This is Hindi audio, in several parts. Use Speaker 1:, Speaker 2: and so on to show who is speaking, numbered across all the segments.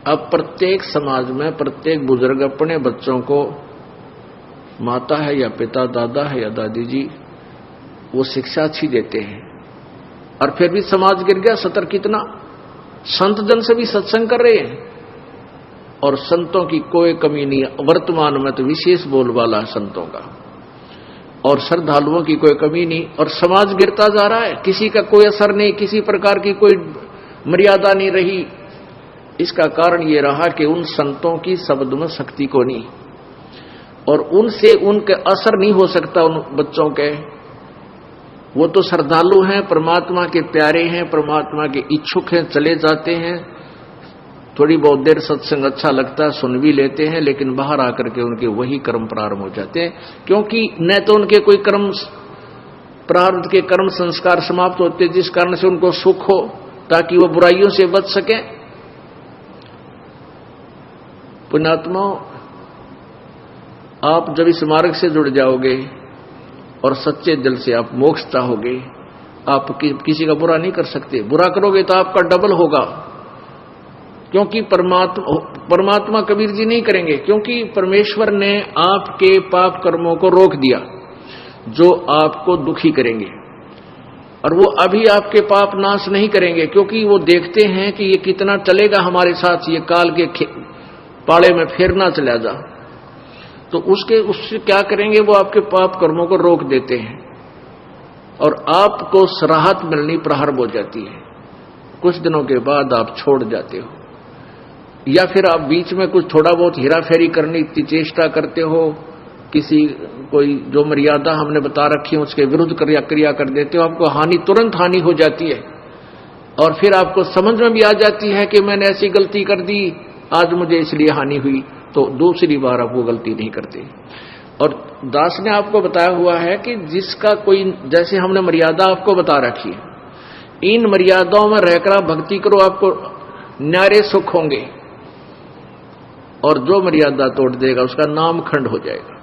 Speaker 1: अब प्रत्येक समाज में प्रत्येक बुजुर्ग अपने बच्चों को, माता है या पिता, दादा है या दादी जी, वो शिक्षा अच्छी देते हैं, और फिर भी समाज गिर गया। सतर कितना संत जन से भी सत्संग कर रहे हैं, और संतों की कोई कमी नहीं है। वर्तमान में तो विशेष बोलबाला है संतों का, और श्रद्धालुओं की कोई कमी नहीं, और समाज गिरता जा रहा है। किसी का कोई असर नहीं, किसी प्रकार की कोई मर्यादा नहीं रही। इसका कारण ये रहा कि उन संतों की शब्द में शक्ति को नहीं, और उनसे उनके असर नहीं हो सकता उन बच्चों के। वो तो श्रद्धालु हैं, परमात्मा के प्यारे हैं, परमात्मा के इच्छुक हैं, चले जाते हैं, थोड़ी बहुत देर सत्संग अच्छा लगता है, सुन भी लेते हैं, लेकिन बाहर आकर के उनके वही कर्म प्रारंभ हो जाते हैं, क्योंकि न तो उनके कोई कर्म प्रारब्ध के कर्म संस्कार समाप्त होते जिस कारण से उनको सुख हो, ताकि वो बुराइयों से बच सके। पुण्यात्मा, आप जब इस मार्ग से जुड़ जाओगे और सच्चे दिल से आप मोक्ष चाहोगे, आप किसी का बुरा नहीं कर सकते। बुरा करोगे तो आपका डबल होगा, क्योंकि परमात्मा कबीर जी नहीं करेंगे, क्योंकि परमेश्वर ने आपके पाप कर्मों को रोक दिया जो आपको दुखी करेंगे, और वो अभी आपके पाप नाश नहीं करेंगे, क्योंकि वो देखते हैं कि ये कितना चलेगा हमारे साथ, ये काल के पाड़े में फिर ना चला जा। तो उससे क्या करेंगे, वो आपके पाप कर्मों को रोक देते हैं, और आपको राहत मिलनी प्रारंभ हो जाती है। कुछ दिनों के बाद आप छोड़ जाते हो, या फिर आप बीच में कुछ थोड़ा बहुत हेरा फेरी करने की चेष्टा करते हो, किसी कोई जो मर्यादा हमने बता रखी है उसके विरुद्ध क्रिया कर देते हो, आपको तुरंत हानि हो जाती है, और फिर आपको समझ में भी आ जाती है कि मैंने ऐसी गलती कर दी, आज मुझे इसलिए हानि हुई, तो दूसरी बार आप वो गलती नहीं करते। और दास ने आपको बताया हुआ है कि जिसका कोई, जैसे हमने मर्यादा आपको बता रखी है, इन मर्यादाओं में रहकर भक्ति करो, आपको न्यारे सुख होंगे, और जो मर्यादा तोड़ देगा उसका नामखंड हो जाएगा,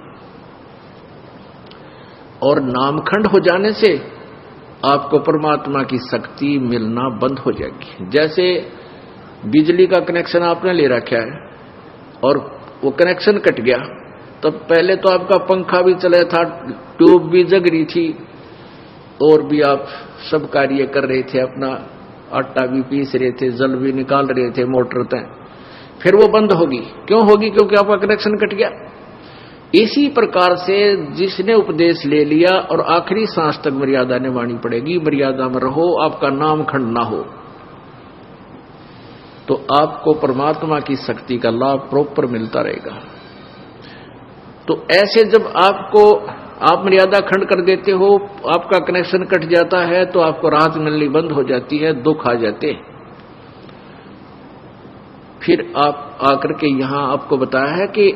Speaker 1: और नामखंड हो जाने से आपको परमात्मा की शक्ति मिलना बंद हो जाएगी। जैसे बिजली का कनेक्शन आपने ले रखा है और वो कनेक्शन कट गया, तब पहले तो आपका पंखा भी चला था, ट्यूब भी जग रही थी, और भी आप सब कार्य कर रहे थे, अपना आटा भी पीस रहे थे, जल भी निकाल रहे थे मोटर तक, फिर वो बंद होगी। क्यों होगी? क्योंकि आपका कनेक्शन कट गया। इसी प्रकार से जिसने उपदेश ले लिया और आखिरी सांस तक मर्यादा निभानी पड़ेगी, मर्यादा में रहो, आपका नाम खंड ना हो, तो आपको परमात्मा की शक्ति का लाभ प्रॉपर मिलता रहेगा। तो ऐसे जब आप मर्यादा खंड कर देते हो, आपका कनेक्शन कट जाता है, तो आपको राहत मिलनी बंद हो जाती है, दुख आ जाते। फिर आप आकर के यहां आपको बताया है कि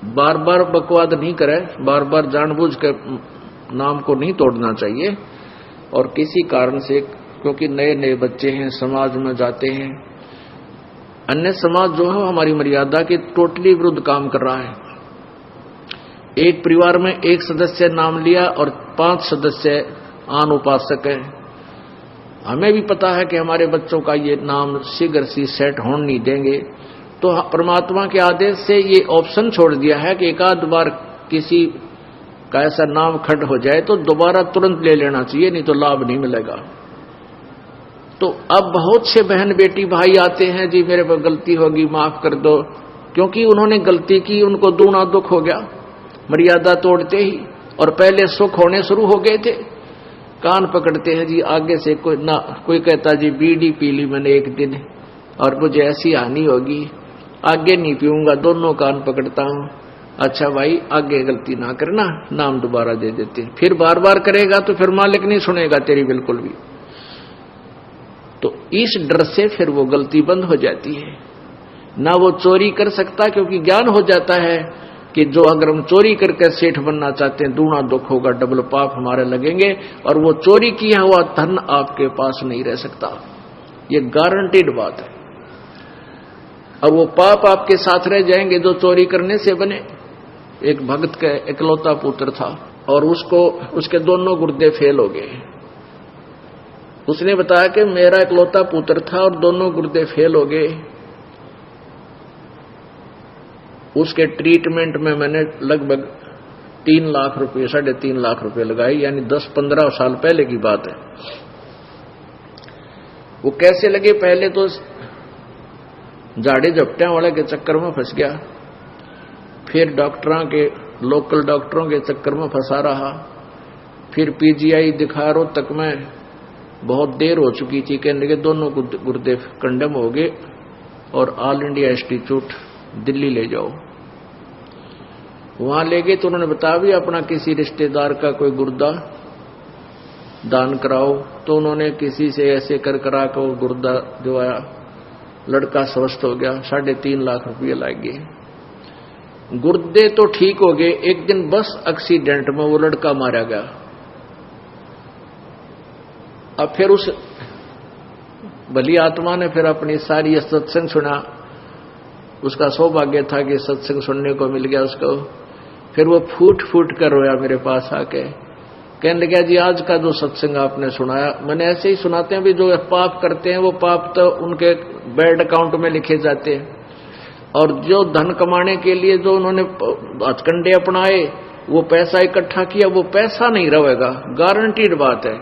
Speaker 1: बार बार बकवाद नहीं करें, बार बार जानबूझ कर नाम को नहीं तोड़ना चाहिए, और किसी कारण से, क्योंकि नए नए बच्चे हैं, समाज में जाते हैं, अन्य समाज जो है हमारी मर्यादा के टोटली विरुद्ध काम कर रहा है। एक परिवार में एक सदस्य नाम लिया और 5 सदस्य आन उपासक है। हमें भी पता है कि हमारे बच्चों का ये नाम शीघ्र सी सेट होने नहीं देंगे, तो परमात्मा के आदेश से ये ऑप्शन छोड़ दिया है कि एक आध बार किसी का ऐसा नाम खंड हो जाए तो दोबारा तुरंत ले लेना चाहिए, नहीं तो लाभ नहीं मिलेगा। तो अब बहुत से बहन बेटी भाई आते हैं, जी मेरे पर गलती होगी, माफ कर दो, क्योंकि उन्होंने गलती की, उनको दूना दुख हो गया मर्यादा तोड़ते ही, और पहले सुख होने शुरू हो गए थे। कान पकड़ते हैं जी, आगे से कोई कहता जी बीड़ी पी ली मैंने एक दिन और मुझे ऐसी हानि होगी, आगे नहीं पीऊंगा, दोनों कान पकड़ता हूं। अच्छा भाई, आगे गलती ना करना, नाम दोबारा दे देते। फिर बार बार करेगा तो फिर मालिक नहीं सुनेगा तेरी बिल्कुल भी। तो इस डर से फिर वो गलती बंद हो जाती है, ना वो चोरी कर सकता, क्योंकि ज्ञान हो जाता है कि जो अगर हम चोरी करके सेठ बनना चाहते हैं, दूना दुख होगा, डबल पाप हमारे लगेंगे, और वो चोरी किया हुआ धन आपके पास नहीं रह सकता, ये गारंटीड बात है। और वो पाप आपके साथ रह जाएंगे जो चोरी करने से बने। एक भक्त का इकलौता पुत्र था और उसके दोनों गुर्दे फेल हो गए। उसने बताया कि मेरा इकलौता पुत्र था और दोनों गुर्दे फेल हो गए, उसके ट्रीटमेंट में मैंने लगभग 3 लाख रुपए 3.5 लाख रुपए लगाए, यानी 10-15 साल पहले की बात है। वो कैसे लगे, पहले तो झाड़े झपटियां वाले के चक्कर में फंस गया, फिर लोकल डॉक्टरों के चक्कर में फंसा रहा, फिर पीजीआई दिखा रोहतक में बहुत देर हो चुकी थी, कहने के दोनों गुर्दे कंडम हो गए और ऑल इंडिया इंस्टीट्यूट दिल्ली ले जाओ। वहां ले गए तो उन्होंने बताया भी अपना किसी रिश्तेदार का कोई गुर्दा दान कराओ, तो उन्होंने किसी से ऐसे कर करा कर वो गुर्दा जो आया, लड़का स्वस्थ हो गया। 3.5 लाख रुपये लग गए। गुर्दे तो ठीक हो गए, एक दिन बस एक्सीडेंट में वो लड़का मारा गया। अब फिर उस भली आत्मा ने फिर अपनी सारी सत्संग सुना, उसका सौभाग्य था कि सत्संग सुनने को मिल गया उसको। फिर वो फूट फूट कर रोया मेरे पास आके, कहने लगा जी आज का जो सत्संग आपने सुनाया, मैंने ऐसे ही सुनाते हैं भी, जो पाप करते हैं वो पाप तो उनके बैड अकाउंट में लिखे जाते हैं, और जो धन कमाने के लिए जो उन्होंने हथकंडे अपनाए, वो पैसा इकट्ठा किया, वो पैसा नहीं रहेगा, गारंटीड बात है,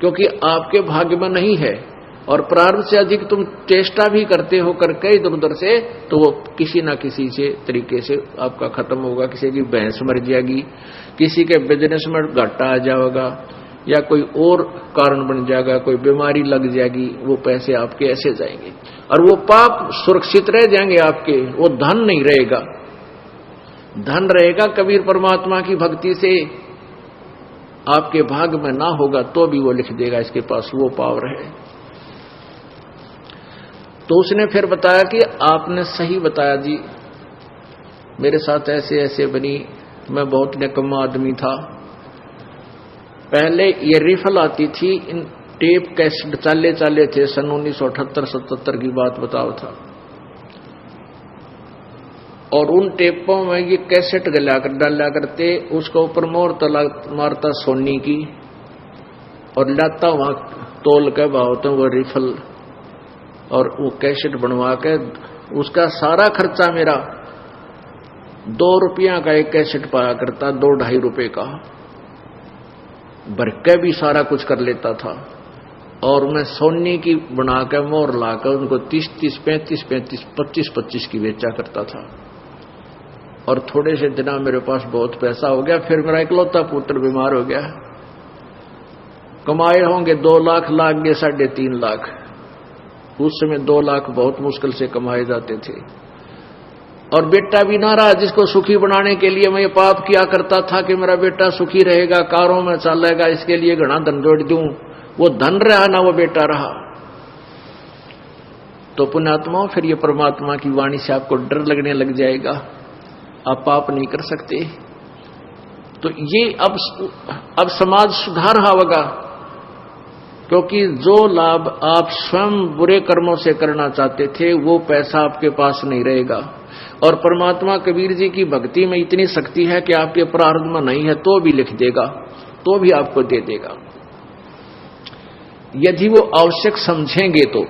Speaker 1: क्योंकि आपके भाग्य में नहीं है। और प्रारब्ध से अधिक तुम चेष्टा भी करते हो करके इधर उधर से, तो वो किसी ना किसी से तरीके से आपका खत्म होगा। किसी की भैंस मर जाएगी, किसी के बिजनेस में घाटा आ जाएगा, या कोई और कारण बन जाएगा, कोई बीमारी लग जाएगी, वो पैसे आपके ऐसे जाएंगे और वो पाप सुरक्षित रह जाएंगे आपके, वो धन नहीं रहेगा। धन रहेगा कबीर परमात्मा की भक्ति से, आपके भाग में ना होगा तो भी वो लिख देगा, इसके पास वो पावर है। तो उसने फिर बताया कि आपने सही बताया जी, मेरे साथ ऐसे ऐसे बनी, मैं बहुत निकम्मा आदमी था। पहले ये रिफल आती थी, इन टेप कैसेट चाले थे, सन 1978-77 की बात बताओ था, और उन टेपों में ये कैसेट डाला करते, उसके ऊपर मोहर मारता सोनी की, और लाता वहां तोल के भावता वो रिफल, और वो कैसेट बनवा के, उसका सारा खर्चा मेरा 2 रुपया का एक कैसेट पाया करता, 2-2.5 रुपए का भर के भी सारा कुछ कर लेता था। और मैं सोनी की बना के मोहर लाकर उनको 30-30, 35-35, 25-25 की बेचा करता था। और थोड़े से दिना मेरे पास बहुत पैसा हो गया। फिर मेरा इकलौता पुत्र बीमार हो गया, कमाए होंगे 2 लाख, लाग गए 3.5 लाख। उस समय 2 लाख बहुत मुश्किल से कमाए जाते थे। और बेटा भी ना रहा, जिसको सुखी बनाने के लिए मैं ये पाप किया करता था कि मेरा बेटा सुखी रहेगा, कारों में चलेगा, इसके लिए घना धन जोड़ दूं, वो धन रहा ना वो बेटा रहा। तो पुण्यात्माओं, फिर ये परमात्मा की वाणी से आपको डर लगने लग जाएगा, आप पाप नहीं कर सकते। तो ये अब समाज सुधार होगा, क्योंकि जो लाभ आप स्वयं बुरे कर्मों से करना चाहते थे, वो पैसा आपके पास नहीं रहेगा। और परमात्मा कबीर जी की भक्ति में इतनी शक्ति है कि आपके प्रारब्ध में नहीं है तो भी लिख देगा, तो भी आपको दे देगा, यदि वो आवश्यक समझेंगे तो।